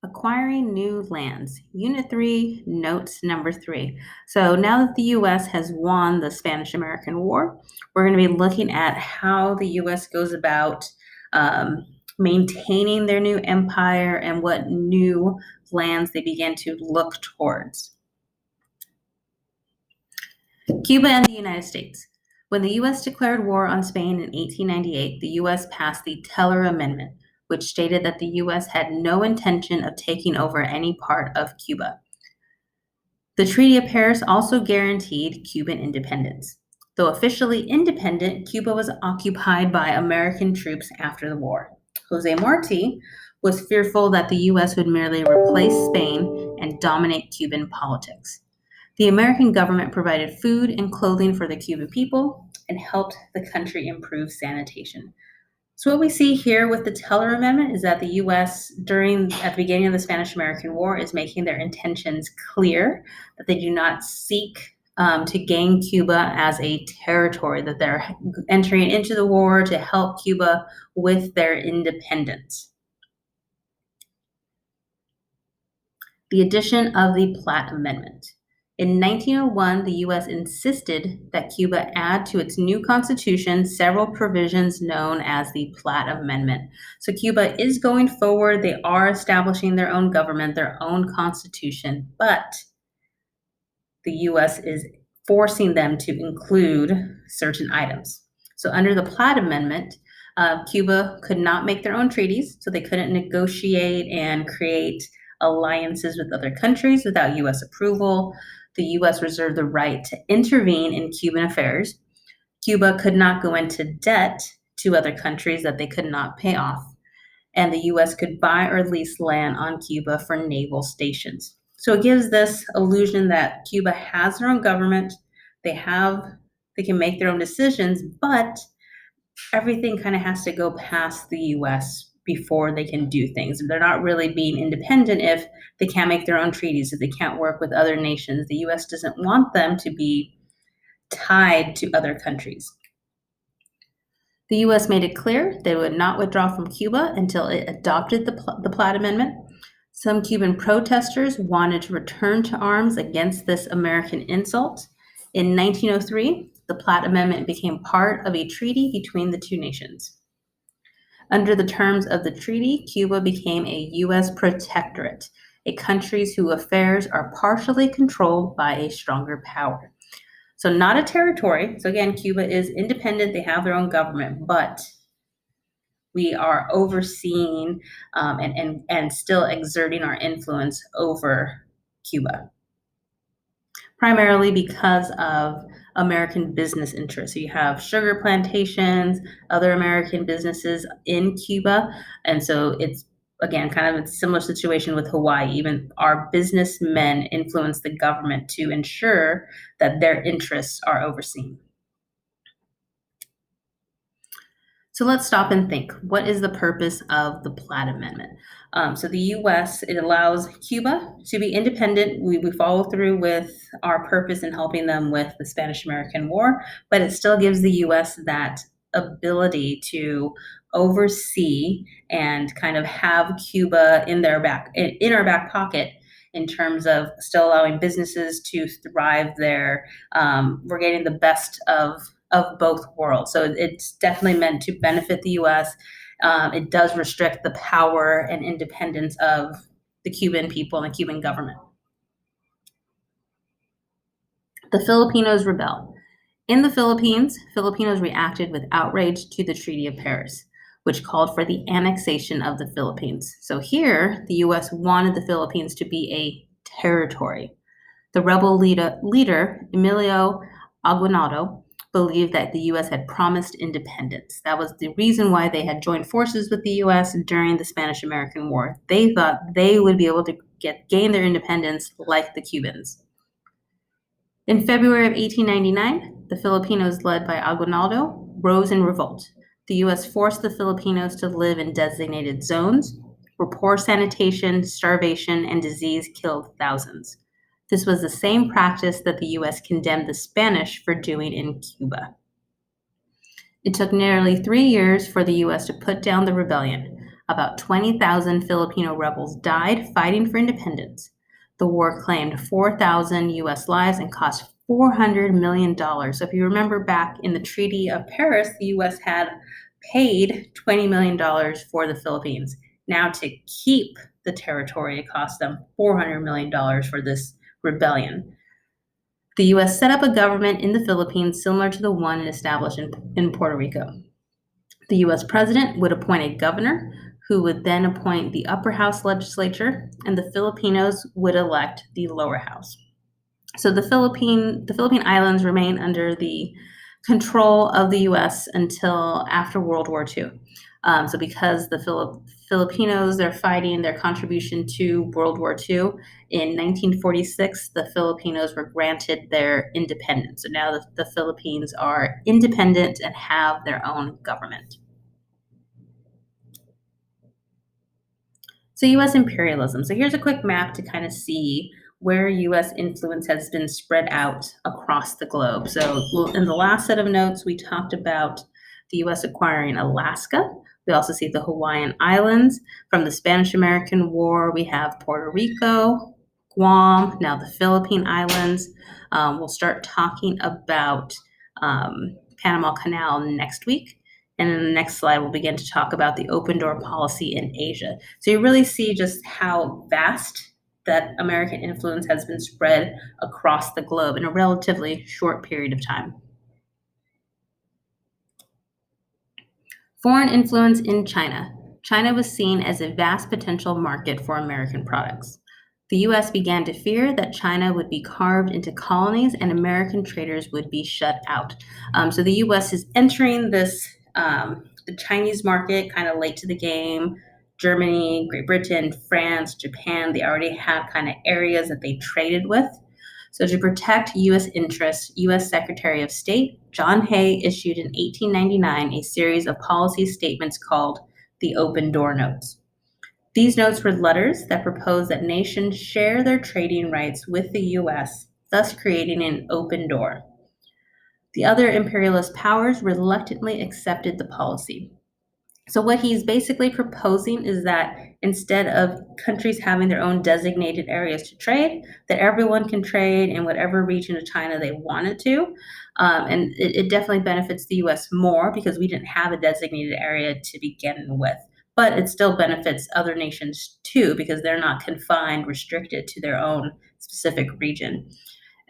Acquiring new lands. Unit 3, notes number 3. So now that the U.S. has won the Spanish-American War, we're going to be looking at how the U.S. goes about maintaining their new empire and what new lands they begin to look towards. Cuba and the United States. When the U.S. declared war on Spain in 1898, the U.S. passed the Teller Amendment, which stated that the U.S. had no intention of taking over any part of Cuba. The Treaty of Paris also guaranteed Cuban independence. Though officially independent, Cuba was occupied by American troops after the war. Jose Marti was fearful that the U.S. would merely replace Spain and dominate Cuban politics. The American government provided food and clothing for the Cuban people and helped the country improve sanitation. So what we see here with the Teller Amendment is that the U.S. at the beginning of the Spanish-American War is making their intentions clear, that they do not seek to gain Cuba as a territory, that they're entering into the war to help Cuba with their independence. The addition of the Platt Amendment. In 1901, the U.S. insisted that Cuba add to its new constitution several provisions known as the Platt Amendment. So Cuba is going forward. They are establishing their own government, their own constitution, but the U.S. is forcing them to include certain items. So under the Platt Amendment, Cuba could not make their own treaties, so they couldn't negotiate and create alliances with other countries without U.S. approval. The U.S. reserved the right to intervene in Cuban affairs. Cuba could not go into debt to other countries that they could not pay off. And the U.S. could buy or lease land on Cuba for naval stations. So it gives this illusion that Cuba has their own government. They can make their own decisions, but everything kind of has to go past the U.S. before they can do things. They're not really being independent if they can't make their own treaties, if they can't work with other nations. The U.S. doesn't want them to be tied to other countries. The U.S. made it clear they would not withdraw from Cuba until it adopted the Platt Amendment. Some Cuban protesters wanted to return to arms against this American insult. In 1903, the Platt Amendment became part of a treaty between the two nations. Under the terms of the treaty, Cuba became a U.S. protectorate, a country whose affairs are partially controlled by a stronger power. So not a territory. So again, Cuba is independent. They have their own government, but we are overseeing and still exerting our influence over Cuba, primarily because of American business interests. So you have sugar plantations, other American businesses in Cuba. And so it's, again, kind of a similar situation with Hawaii. Even our businessmen influence the government to ensure that their interests are overseen. So let's stop and think. What is the purpose of the Platt Amendment? So the U.S., it allows Cuba to be independent. We follow through with our purpose in helping them with the Spanish-American War, but it still gives the U.S. that ability to oversee and kind of have Cuba in our back pocket in terms of still allowing businesses to thrive there. We're getting the best of both worlds. So it's definitely meant to benefit the U.S. It does restrict the power and independence of the Cuban people and the Cuban government. The Filipinos rebel. In the Philippines, Filipinos reacted with outrage to the Treaty of Paris, which called for the annexation of the Philippines. So here, the U.S. wanted the Philippines to be a territory. The rebel leader Emilio Aguinaldo, believed that the U.S. had promised independence. That was the reason why they had joined forces with the U.S. during the Spanish-American War. They thought they would be able to gain their independence like the Cubans. In February of 1899, the Filipinos, led by Aguinaldo, rose in revolt. The U.S. forced the Filipinos to live in designated zones where poor sanitation, starvation, and disease killed thousands. This was the same practice that the U.S. condemned the Spanish for doing in Cuba. It took nearly 3 years for the U.S. to put down the rebellion. About 20,000 Filipino rebels died fighting for independence. The war claimed 4,000 US lives and cost $400 million. So if you remember back in the Treaty of Paris, the US had paid $20 million for the Philippines. Now to keep the territory, it cost them $400 million for this rebellion. The US set up a government in the Philippines similar to the one established in Puerto Rico. The US president would appoint a governor who would then appoint the upper house legislature, and the Filipinos would elect the lower house. So the Philippine Islands remain under the control of the US until after World War II. So because the Filipinos, they're fighting their contribution to World War II, in 1946, the Filipinos were granted their independence. So now the Philippines are independent and have their own government. So US imperialism. So here's a quick map to kind of see where US influence has been spread out across the globe. So in the last set of notes, we talked about the US acquiring Alaska. We also see the Hawaiian Islands. From the Spanish-American War, we have Puerto Rico, Guam, now the Philippine Islands. We'll start talking about Panama Canal next week. And in the next slide, we'll begin to talk about the open door policy in Asia. So you really see just how vast that American influence has been spread across the globe in a relatively short period of time. Foreign influence in China. China was seen as a vast potential market for American products. The US began to fear that China would be carved into colonies and American traders would be shut out. So the US is entering the Chinese market kind of late to the game. Germany, Great Britain, France, Japan, they already had kind of areas that they traded with. So to protect US interests, US Secretary of State John Hay issued in 1899 a series of policy statements called the Open Door Notes. These notes were letters that proposed that nations share their trading rights with the US, thus creating an open door. The other imperialist powers reluctantly accepted the policy. So what he's basically proposing is that instead of countries having their own designated areas to trade, that everyone can trade in whatever region of China they wanted to. And it definitely benefits the US more because we didn't have a designated area to begin with. But it still benefits other nations too because they're not confined, restricted to their own specific region.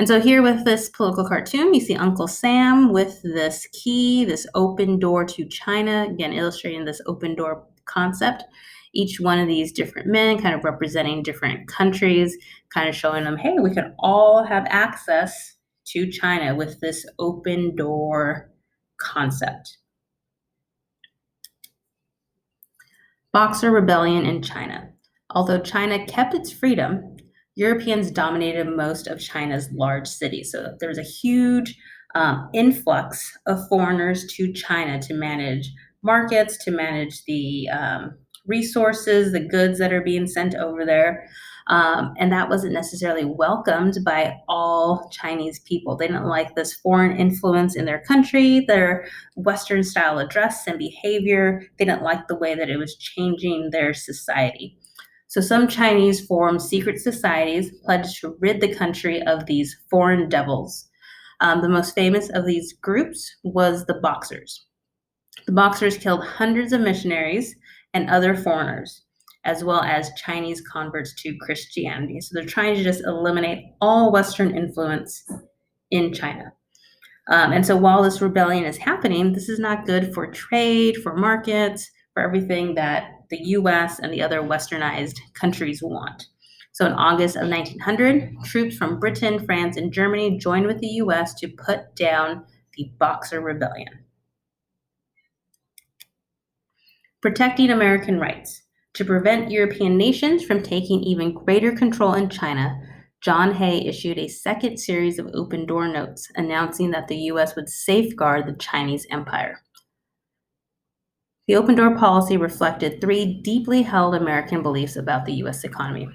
And so here with this political cartoon, you see Uncle Sam with this key, this open door to China, again, illustrating this open door concept. Each one of these different men kind of representing different countries, kind of showing them, hey, we can all have access to China with this open door concept. Boxer Rebellion in China. Although China kept its freedom, Europeans dominated most of China's large cities. So there was a huge influx of foreigners to China to manage markets, to manage the resources, the goods that are being sent over there. And that wasn't necessarily welcomed by all Chinese people. They didn't like this foreign influence in their country, their Western style of dress and behavior. They didn't like the way that it was changing their society. So some Chinese formed secret societies pledged to rid the country of these foreign devils. The most famous of these groups was the Boxers. The Boxers killed hundreds of missionaries and other foreigners, as well as Chinese converts to Christianity. So they're trying to just eliminate all Western influence in China. And so while this rebellion is happening, this is not good for trade, for markets, for everything that the US and the other westernized countries want. So in August of 1900, troops from Britain, France, and Germany joined with the US to put down the Boxer Rebellion. Protecting American rights. To prevent European nations from taking even greater control in China, John Hay issued a second series of open door notes announcing that the US would safeguard the Chinese empire. The open door policy reflected three deeply held American beliefs about the US economy.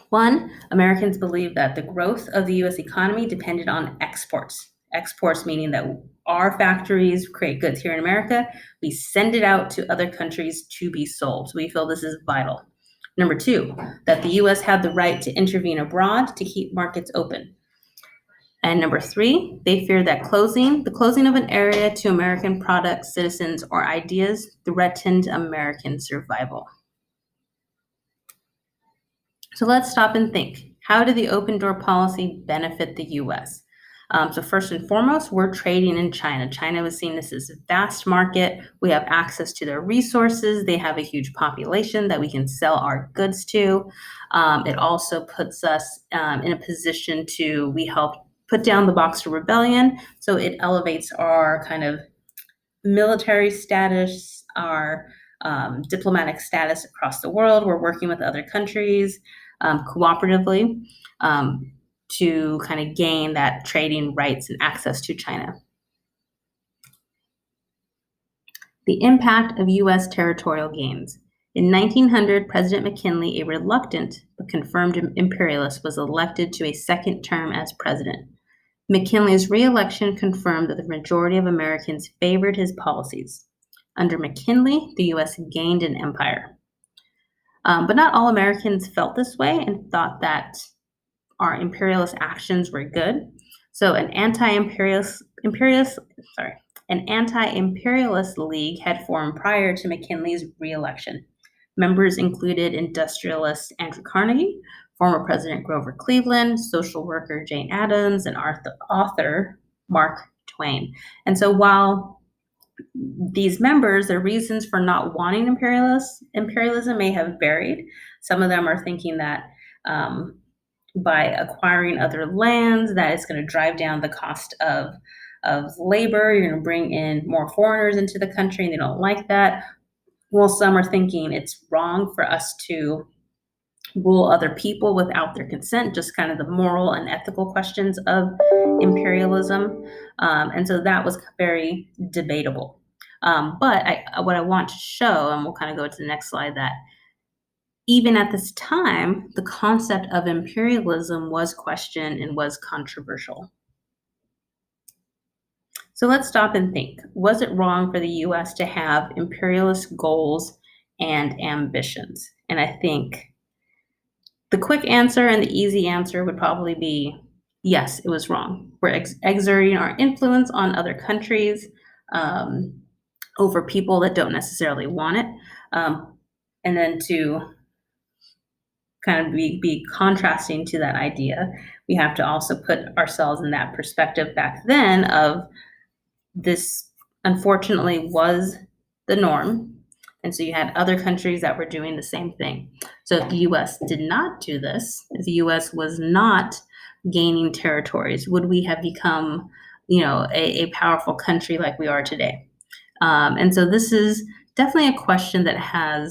One, Americans believed that the growth of the US economy depended on exports. Exports meaning that our factories create goods here in America, we send it out to other countries to be sold. So we feel this is vital. Number two, that the US had the right to intervene abroad to keep markets open. And number three, they fear that the closing of an area to American products, citizens, or ideas threatened American survival. So let's stop and think. How did the open door policy benefit the US? So first and foremost, we're trading in China. China was seen as this vast market. We have access to their resources. They have a huge population that we can sell our goods to. It also puts us in a position we help put down the Boxer Rebellion. So it elevates our kind of military status, our diplomatic status across the world. We're working with other countries cooperatively to kind of gain that trading rights and access to China. The impact of U.S. territorial gains. In 1900, President McKinley, a reluctant but confirmed imperialist, was elected to a second term as president. McKinley's re-election confirmed that the majority of Americans favored his policies. Under McKinley, the U.S. gained an empire. But not all Americans felt this way and thought that our imperialist actions were good. So an anti-imperialist league had formed prior to McKinley's re-election. Members included industrialist Andrew Carnegie, former President Grover Cleveland, social worker Jane Addams, and author Mark Twain. And so while these members, their reasons for not wanting imperialism may have varied. Some of them are thinking that by acquiring other lands, that it's going to drive down the cost of labor. You're going to bring in more foreigners into the country, and they don't like that. Well, some are thinking it's wrong for us to rule other people without their consent, just kind of the moral and ethical questions of imperialism. And so that was very debatable. But what I want to show, and we'll kind of go to the next slide, that even at this time, the concept of imperialism was questioned and was controversial. So let's stop and think. Was it wrong for the US to have imperialist goals and ambitions? And I think the quick answer and the easy answer would probably be yes, it was wrong. We're exerting our influence on other countries over people that don't necessarily want it. And then to kind of be contrasting to that idea, we have to also put ourselves in that perspective back then of this unfortunately was the norm. And so you had other countries that were doing the same thing. So if the US did not do this, if the US was not gaining territories, would we have become, a powerful country like we are today? And so this is definitely a question that has